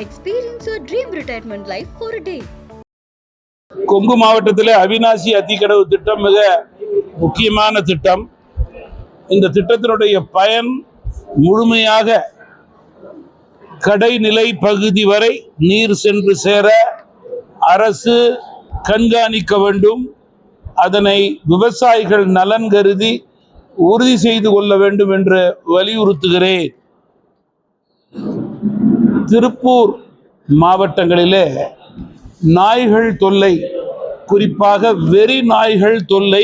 Experience your dream retirement life for a day. Kongu மாவட்டத்தில் அவிநாசி அத்திக்கடவு திட்டம் மிக முக்கியமான திட்டம். இந்த திட்டத்தினுடைய பயன் முழுமையாக கடைநிலை பகுதி வரை நீர் சென்று சேர அரசு கண்காணிக்க வேண்டும். அதனை விவசாயிகள் நலன் கருதி உறுதி செய்து கொள்ள வேண்டும் என்று வலியுறுத்துகிறேன். திருப்பூர் மாவட்டங்களிலே நாய்கள் தொல்லை, குறிப்பாக வெறி நாய்கள் தொல்லை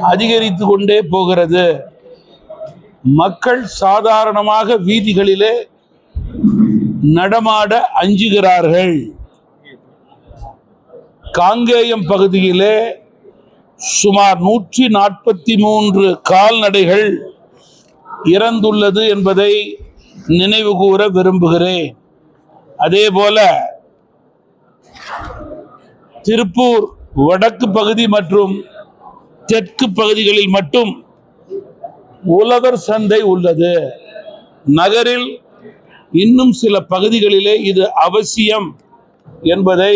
அதிகரித்து கொண்டே போகிறது. மக்கள் சாதாரணமாக வீதிகளிலே நடமாட அஞ்சுகிறார்கள். காங்கேயம் பகுதியிலே சுமார் 143 கால்நடைகள் இறந்துள்ளது என்பதை நினைவு கூற விரும்புகிறேன். அதேபோல திருப்பூர் வடக்கு பகுதி மற்றும் தெற்கு பகுதிகளில் மட்டும் உழவர் சந்தை உள்ளது. நகரில் இன்னும் சில பகுதிகளிலே இது அவசியம் என்பதை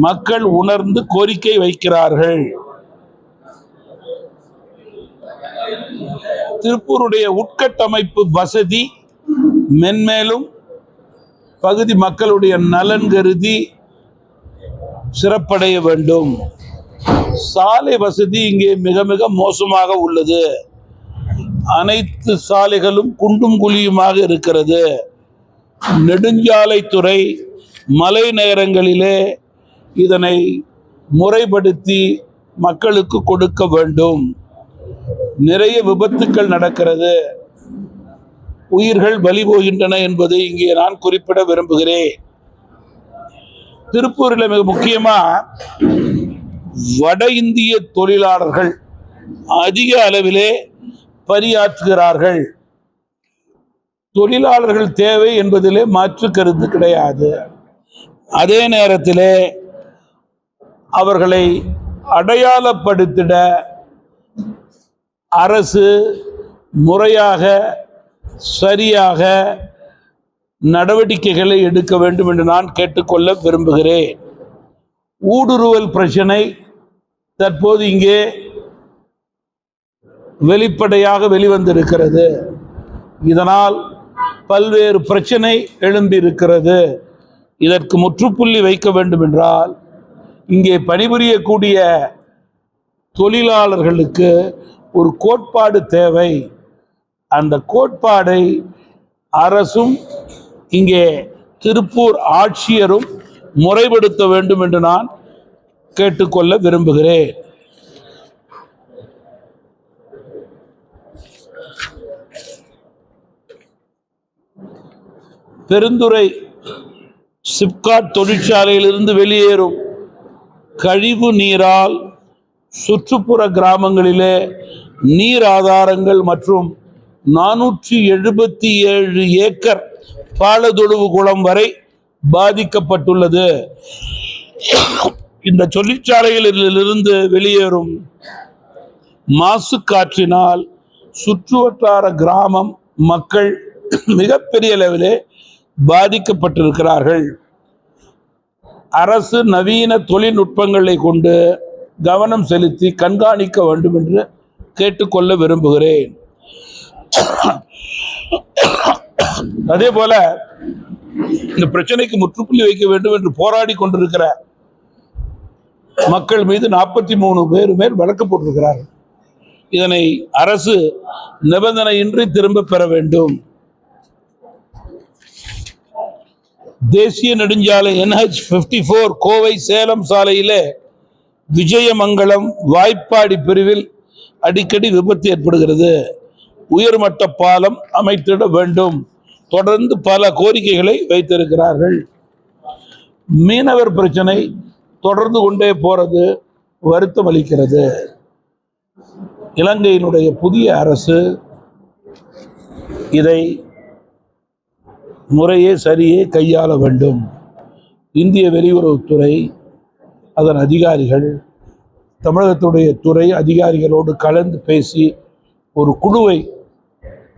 மக்கள் உணர்ந்து கோரிக்கை வைக்கிறார்கள். திருப்பூருடைய உட்கட்டமைப்பு வசதி மென்மேலும் பகுதி மக்களுடைய நலன் கருதி சிறப்படைய வேண்டும். சாலை வசதி இங்கே மிக மிக மோசமாக உள்ளது. அனைத்து சாலைகளும் குண்டும் குழியுமாக இருக்கிறது. நெடுஞ்சாலைத்துறை மழை நேரங்களிலே இதனை முறைப்படுத்தி மக்களுக்கு கொடுக்க வேண்டும். நிறைய விபத்துக்கள் நடக்கிறது, உயிர்கள் பலி போகின்றன என்பதை இங்கே நான் குறிப்பிட விரும்புகிறேன். திருப்பூரில் மிக முக்கியமா வட இந்திய தொழிலாளர்கள் அதிக அளவிலே பணியாற்றுகிறார்கள். தொழிலாளர்கள் தேவை என்பதிலே மாற்று கருத்து கிடையாது. அதே நேரத்திலே அவர்களை அடையாளப்படுத்திட அரசு முறையாக சரியாக நடவடிக்கைகளை எடுக்க வேண்டும் என்று நான் கேட்டுக்கொள்ள விரும்புகிறேன். ஊடுருவல் பிரச்சனை தற்போது இங்கே வெளிப்படையாக வெளிவந்திருக்கிறது. இதனால் பல்வேறு பிரச்சனை எழும்பியிருக்கிறது. இதற்கு முற்றுப்புள்ளி வைக்க வேண்டும் என்றால் இங்கே பணிபுரியக்கூடிய தொழிலாளர்களுக்கு ஒரு கோட்பாடு தேவை. அந்த கோட்பாடை அரசும் இங்கே திருப்பூர் ஆட்சியரும் முறைப்படுத்த வேண்டும் என்று நான் கேட்டுக்கொள்ள விரும்புகிறேன். பெருந்துறை சிப்காட் தொழிற்சாலையிலிருந்து வெளியேறும் கழிவு நீரால் சுற்றுப்புற கிராமங்களிலே நீர் ஆதாரங்கள் மற்றும் 477 ஏக்கர் பாலதொழுவு குளம் வரை பாதிக்கப்பட்டுள்ளது. இந்த தொழிற்சாலைகளிலிருந்து வெளியேறும் மாசு காற்றினால் சுற்றுவட்டார கிராமம் மக்கள் மிகப்பெரிய அளவிலே பாதிக்கப்பட்டிருக்கிறார்கள். அரசு நவீன தொழில்நுட்பங்களை கொண்டு கவனம் செலுத்தி கண்காணிக்க வேண்டும் என்று கேட்டுக்கொள்ள விரும்புகிறேன். அதே போல இந்த பிரச்சனைக்கு முற்றுப்புள்ளி வைக்க வேண்டும் என்று போராடி கொண்டிருக்கிற மக்கள் மீது 43 பேர் மேல் வழக்கு போட்டிருக்கிறார்கள். இதனை அரசு நிபந்தனையின்றி திரும்ப பெற வேண்டும். தேசிய நெடுஞ்சாலை NH54 கோவை சேலம் சாலையிலே விஜயமங்கலம் வாய்ப்பாடி பிரிவில் அடிக்கடி விபத்து ஏற்படுகிறது. உயர்மட்ட பாலம் அமைத்திட வேண்டும். தொடர்ந்து பல கோரிக்கைகளை வைத்திருக்கிறார்கள். மீனவர் பிரச்சனை தொடர்ந்து கொண்டே போறது வருத்தம் அளிக்கிறது. இலங்கையினுடைய புதிய அரசு இதை முறையே சரியே கையாள வேண்டும். இந்திய வெளியுறவுத்துறை அதன் அதிகாரிகள் தமிழகத்துடைய துறை அதிகாரிகளோடு கலந்து பேசி ஒரு குழுவை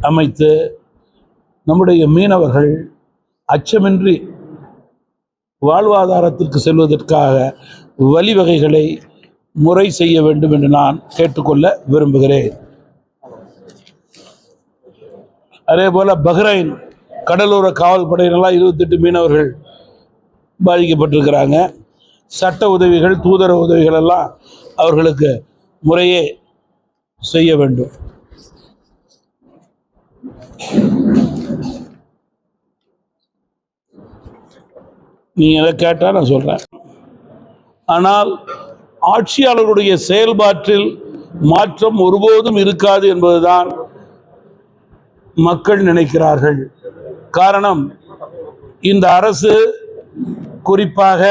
அமைத்து நம்முடைய மீனவர்கள் அச்சமின்றி வாழ்வாதாரத்திற்கு செல்வதற்காக வழிவகைகளை முறை செய்ய வேண்டும் என்று நான் கேட்டுக்கொள்ள விரும்புகிறேன். அதே போல பஹ்ரைன் கடலோர காவல் படையினரெல்லாம் 28 மீனவர்கள் பாதிக்கப்பட்டிருக்கிறாங்க. சட்ட உதவிகள், தூதரக உதவிகள் எல்லாம் அவர்களுக்கு முறையே செய்ய வேண்டும். நீங்கள் எதை கேட்டால் நான் சொல்கிறேன். ஆனால் ஆட்சியாளர்களுடைய செயல்பாட்டில் மாற்றம் ஒருபோதும் இருக்காது என்பதுதான் மக்கள் நினைக்கிறார்கள். காரணம், இந்த அரசு குறிப்பாக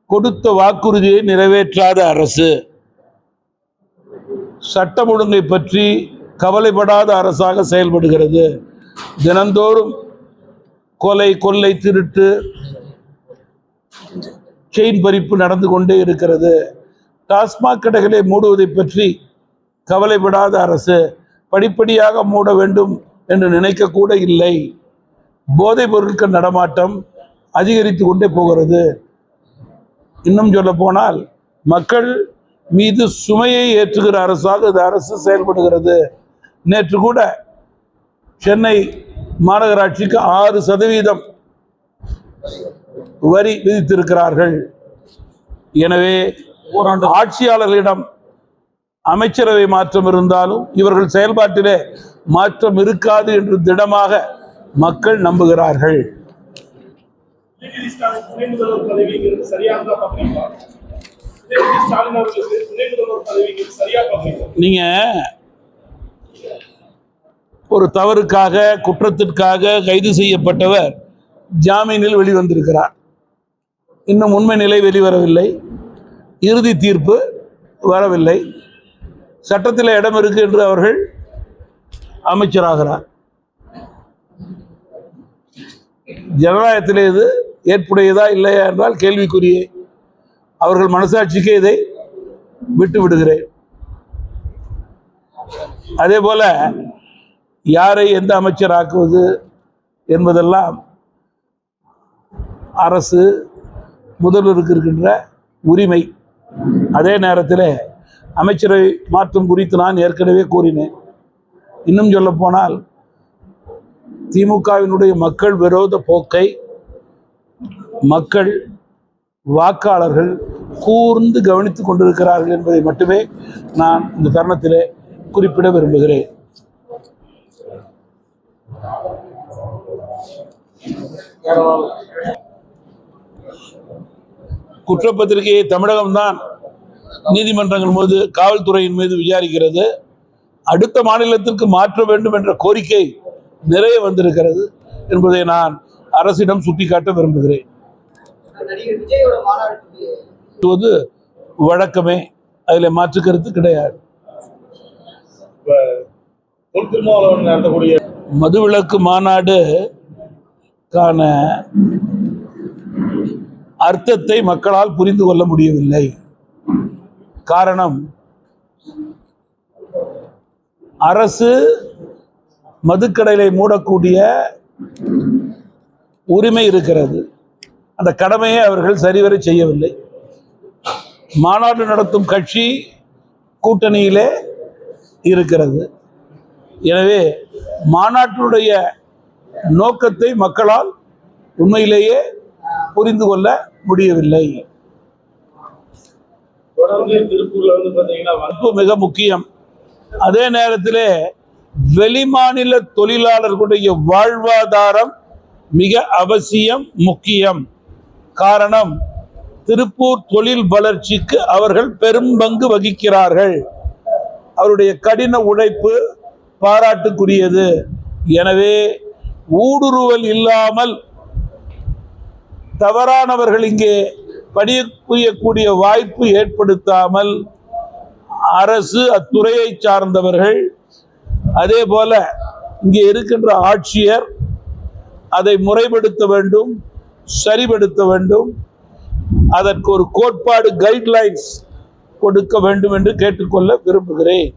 கொடுத்த வாக்குறுதியை நிறைவேற்றாத அரசு, சட்டம் ஒழுங்கை பற்றி கவலைப்படாத அரசாக செயல்படுகிறது. தினந்தோறும் கொலை, கொள்ளை, திருட்டு, செயின் பறிப்பு நடந்து கொண்டே இருக்கிறது. டாஸ்மாக் கடைகளை மூடுவதை பற்றி கவலைப்படாத அரசு, படிப்படியாக மூட வேண்டும் என்று நினைக்கக்கூட இல்லை. போதைப் பொருட்கள் நடமாட்டம் அதிகரித்து கொண்டே போகிறது. இன்னும் சொல்ல போனால் மக்கள் மீது சுமையை ஏற்றுகிற அரசாக இந்த அரசு செயல்படுகிறது. நேற்று கூட சென்னை மாநகராட்சிக்கு 6% வரி விதித்திருக்கிறார்கள். எனவே ஆட்சியாளர்களிடம் அமைச்சரவை மாற்றம் இருந்தாலும் இவர்கள் செயல்பாட்டிலே மாற்றம் இருக்காது என்று திடமாக மக்கள் நம்புகிறார்கள். நீங்க ஒரு தவறுக்காக, குற்றத்திற்காக கைது செய்யப்பட்டவர் ஜாமீனில் வெளிவந்திருக்கிறார். இன்னும் உண்மை நிலை வெளிவரவில்லை, இறுதி தீர்ப்பு வரவில்லை. சட்டத்தில் இடம் இருக்கு என்று அவர்கள் அமைச்சராகிறார். ஜனநாயகத்திலே இது ஏற்புடையதா இல்லையா என்றால் கேள்விக்குரியே. அவர்கள் மனசாட்சிக்கே இதை விட்டு விடுகிறேன். அதே போல யாரை எந்த அமைச்சராக்குவது என்பதெல்லாம் அரசு, முதல்வருக்கு இருக்கின்ற உரிமை. அதே நேரத்தில் அமைச்சரவை மாற்றம் குறித்து நான் ஏற்கனவே கூறினேன். இன்னும் சொல்ல போனால் திமுகவினுடைய மக்கள் விரோத போக்கை மக்கள், வாக்காளர்கள் கூர்ந்து கவனித்துக் கொண்டிருக்கிறார்கள் என்பதை மட்டுமே நான் இந்த தருணத்திலே குறிப்பிட விரும்புகிறேன். குற்றப்பத்திரிகையை தமிழகம்தான் நீதிமன்றங்கள் மீது, காவல்துறையின் மீது விசாரிக்கிறது. அடுத்த மாநிலத்திற்கு மாற்ற வேண்டும் என்ற கோரிக்கை நிறைய வந்திருக்கிறது என்பதை நான் அரசிடம் சுட்டிக்காட்ட விரும்புகிறேன். வழக்கமே, அதில் மாற்று கருத்து கிடையாது. மதுவிலக்கு மாநாடு அர்த்தத்தை மக்களால் புரிந்து கொள்ள முடியவில்லை. காரணம், அரசு மதுக்கடைகளை மூடக்கூடிய உரிமை இருக்கிறது. அந்த கடமையை அவர்கள் சரிவர செய்யவில்லை. மாநாடு நடத்தும் கட்சி கூட்டணியிலே இருக்கிறது. எனவே மாநாட்டினுடைய நோக்கத்தை மக்களால் உண்மையிலேயே புரிந்து கொள்ள முடியவில்லை. மிக முக்கியம். அதே நேரத்தில் வெளிமாநில தொழிலாளர்களுடைய வாழ்வாதாரம் மிக அவசியம், முக்கியம். காரணம், திருப்பூர் தொழில் வளர்ச்சிக்கு அவர்கள் பெரும் பங்கு வகிக்கிறார்கள். அவருடைய கடின உழைப்பு பாராட்டுக்குரியது. எனவே ஊடுருவல் இல்லாமல் தவறானவர்கள் இங்கே பணிபுரியக்கூடிய வாய்ப்பு ஏற்படுத்தாமல் அரசு, அத்துறையை சார்ந்தவர்கள், அதே போல இங்கே இருக்கின்ற ஆட்சியர் அதை முறைப்படுத்த வேண்டும், சரிபடுத்த வேண்டும். அதற்கு ஒரு கோட்பாடு, கைட்லைன்ஸ் கொடுக்க வேண்டும் என்று கேட்டுக்கொள்ள விரும்புகிறேன்.